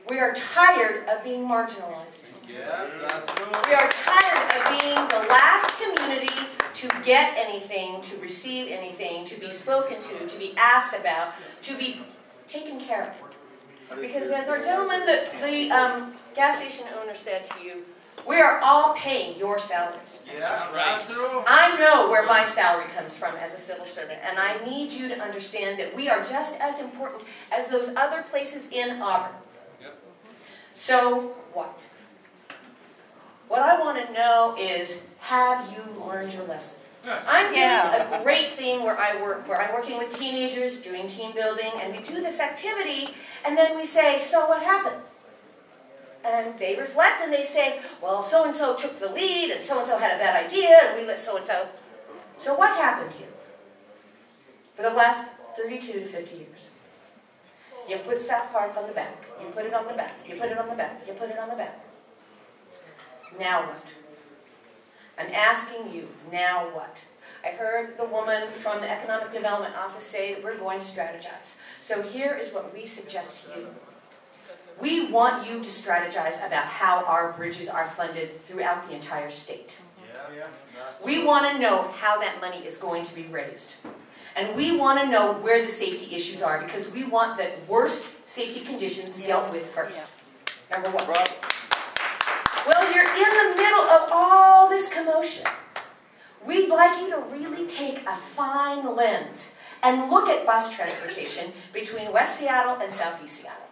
We are tired of being marginalized. Yeah, that's true. We are tired of being the last community to get anything, to receive anything, to be spoken to be asked about, to be taken care of. Because as our gentleman, the gas station owner said to you, we are all paying your salaries. Yeah, that's true. I know where my salary comes from as a civil servant, and I need you to understand that we are just as important as those other places in Auburn. So what? What I want to know is, have you learned your lesson? I'm doing a great thing where I work, where I'm working with teenagers, doing team building, and we do this activity, and then we say, so what happened? And they reflect and they say, well, so-and-so took the lead, and so-and-so had a bad idea, and we let so-and-so. So what happened here? For the last 32 to 50 years. You put South Park on the back, you put it on the back, you put it on the back, you put it on the back. Now what? I'm asking you, now what? I heard the woman from the Economic Development Office say that we're going to strategize. So here is what we suggest to you. We want you to strategize about how our bridges are funded throughout the entire state. We want to know how that money is going to be raised. And we want to know where the safety issues are, because we want the worst safety conditions dealt with first. Number one. Well, you're in the middle of all this commotion. We'd like you to really take a fine lens and look at bus transportation between West Seattle and Southeast Seattle.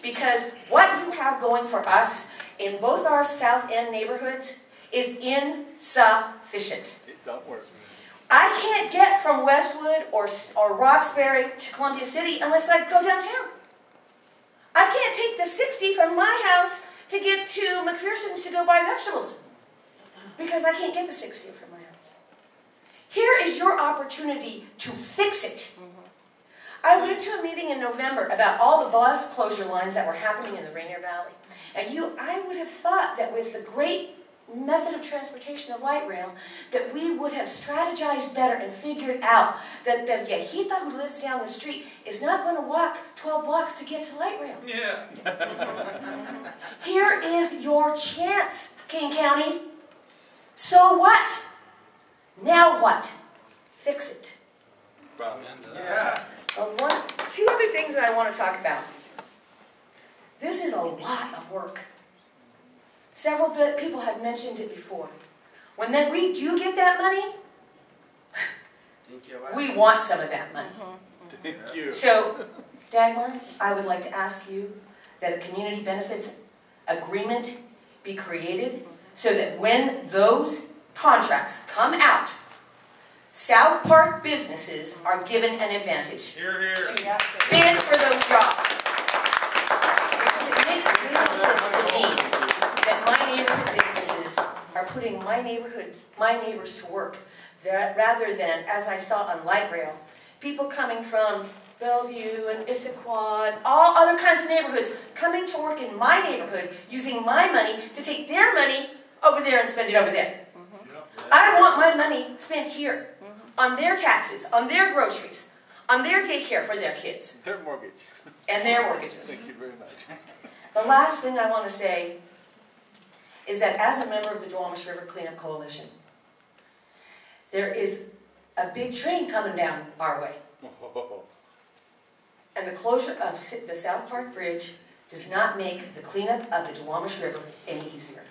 Because what you have going for us in both our South End neighborhoods is insufficient. It don't work. I can't get from Westwood or Roxbury to Columbia City unless I go downtown. I can't take the 60 from my house to get to McPherson's to go buy vegetables, because I can't get the 60 from my house. Here is your opportunity to fix it. I went to a meeting in November about all the bus closure lines that were happening in the Rainier Valley. And I would have thought that with the great method of transportation of light rail, that we would have strategized better and figured out that the viejita who lives down the street is not going to walk 12 blocks to get to light rail. Yeah. Here is your chance, King County. So what? Now what? Fix it. Yeah. Two other things that I want to talk about. This is a lot of work. Several people have mentioned it before. When we do get that money, we want some of that money. Thank you. So, Dagmar, I would like to ask you that a community benefits agreement be created so that when those contracts come out, South Park businesses are given an advantage. Here, here. To bid for those jobs. Because it makes real sense to me that my neighborhood businesses are putting my neighbors to work, rather than, as I saw on light rail, people coming from Bellevue and Issaquah and all other kinds of neighborhoods coming to work in my neighborhood, using my money to take their money over there and spend it over there. I want my money spent here, on their taxes, on their groceries, on their daycare for their kids. Their mortgage. And their mortgages. Thank you very much. The last thing I want to say is that as a member of the Duwamish River Cleanup Coalition, there is a big train coming down our way. And the closure of the South Park Bridge does not make the cleanup of the Duwamish River any easier.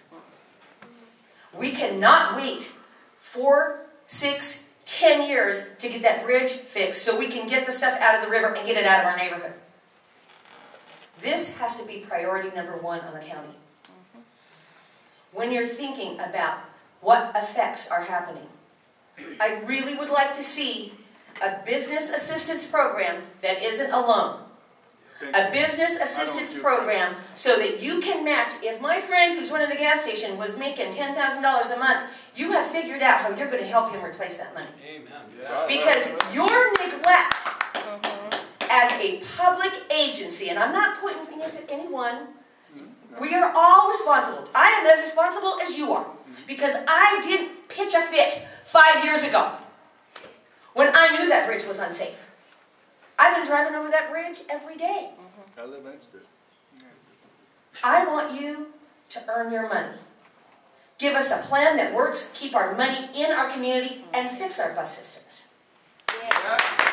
We cannot wait 4, 6, 10 years to get that bridge fixed so we can get the stuff out of the river and get it out of our neighborhood. This has to be priority number one on the county. When you're thinking about what effects are happening, I really would like to see a business assistance program that isn't a loan. A business assistance program so that you can match. If my friend who's running the gas station was making $10,000 a month, you have figured out how you're going to help him replace that money. Amen. Because your neglect as a public agency, and I'm not pointing fingers at anyone, we are all responsible. I am as responsible as you are. Because I didn't pitch a fit 5 years ago when I knew that bridge was unsafe. I've been driving over that bridge every day. I live next to it. I want you to earn your money. Give us a plan that works, keep our money in our community, and fix our bus systems. Yeah.